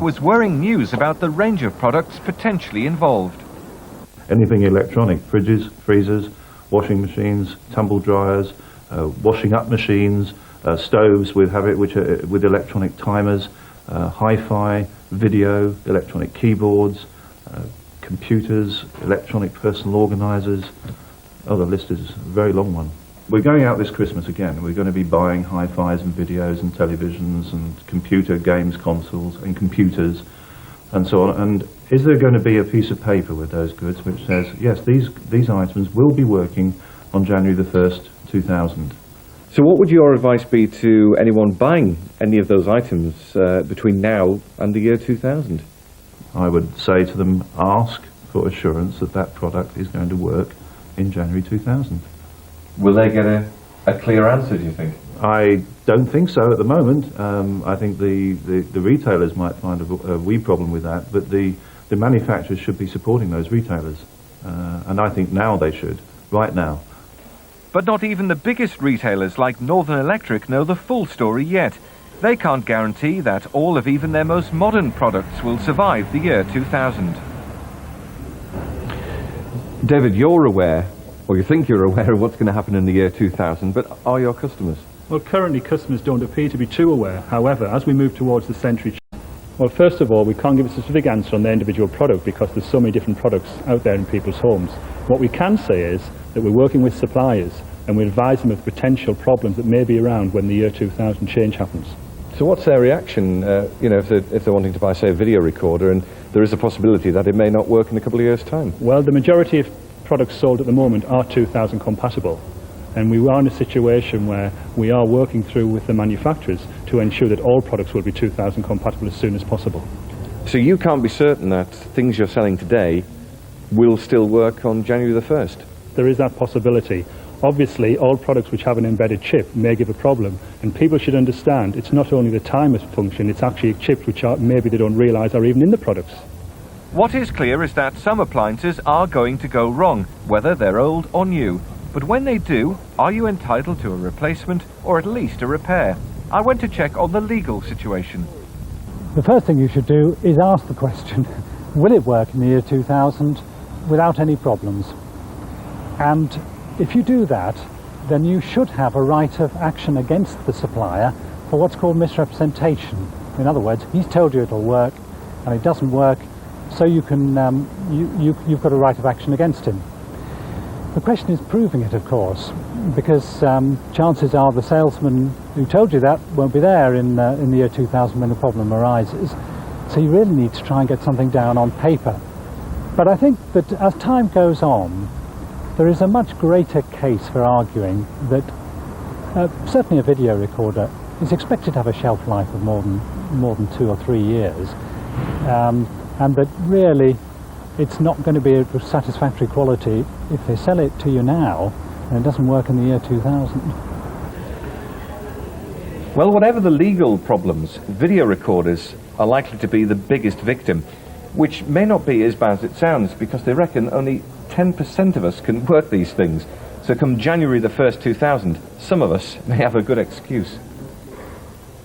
Was worrying news about the range of products potentially involved. Anything electronic, fridges, freezers, washing machines, tumble dryers, washing up machines, stoves with electronic timers, hi-fi, video, electronic keyboards, computers, electronic personal organisers. Oh, the list is a very long one. We're going out this Christmas again. We're going to be buying hi-fis and videos and televisions and computer games consoles and computers and so on. And is there going to be a piece of paper with those goods which says, yes, these items will be working on January the 1st, 2000? So what would your advice be to anyone buying any of those items between now and the year 2000? I would say to them, ask for assurance that that product is going to work in January 2000. Will they get a clear answer, do you think? I don't think so at the moment. I think the retailers might find a wee problem with that, but the manufacturers should be supporting those retailers. And I think now they should, right now. But not even the biggest retailers like Northern Electric know the full story yet. They can't guarantee that all of even their most modern products will survive the year 2000. David, you're aware, or you think you're aware of what's going to happen in the year 2000, but are your customers? Well, currently customers don't appear to be too aware. However, as we move towards the century, well, first of all, we can't give a specific answer on their individual product because there's so many different products out there in people's homes. What we can say is that we're working with suppliers and we advise them of potential problems that may be around when the year 2000 change happens. So what's their reaction, if they're wanting to buy, say, a video recorder, and there is a possibility that it may not work in a couple of years' time? Well, the majority of products sold at the moment are 2000 compatible. And we are in a situation where we are working through with the manufacturers to ensure that all products will be 2000 compatible as soon as possible. So you can't be certain that things you're selling today will still work on January the 1st? There is that possibility. Obviously, all products which have an embedded chip may give a problem, and people should understand it's not only the timer function, it's actually chips which maybe they don't realise are even in the products. What is clear is that some appliances are going to go wrong, whether they're old or new. But when they do, are you entitled to a replacement or at least a repair? I went to check on the legal situation. The first thing you should do is ask the question, will it work in the year 2000 without any problems? And if you do that, then you should have a right of action against the supplier for what's called misrepresentation. In other words, he's told you it'll work and it doesn't work, so you can, you've got a right of action against him. The question is proving it, of course, because chances are the salesman who told you that won't be there in the year 2000 when the problem arises. So you really need to try and get something down on paper. But I think that as time goes on, there is a much greater case for arguing that certainly a video recorder is expected to have a shelf life of more than 2 or 3 years, and that really it's not going to be of satisfactory quality if they sell it to you now and it doesn't work in the year 2000. Well, whatever the legal problems, video recorders are likely to be the biggest victim, which may not be as bad as it sounds, because they reckon only 10% of us can work these things. So come January the 1st, 2000, some of us may have a good excuse.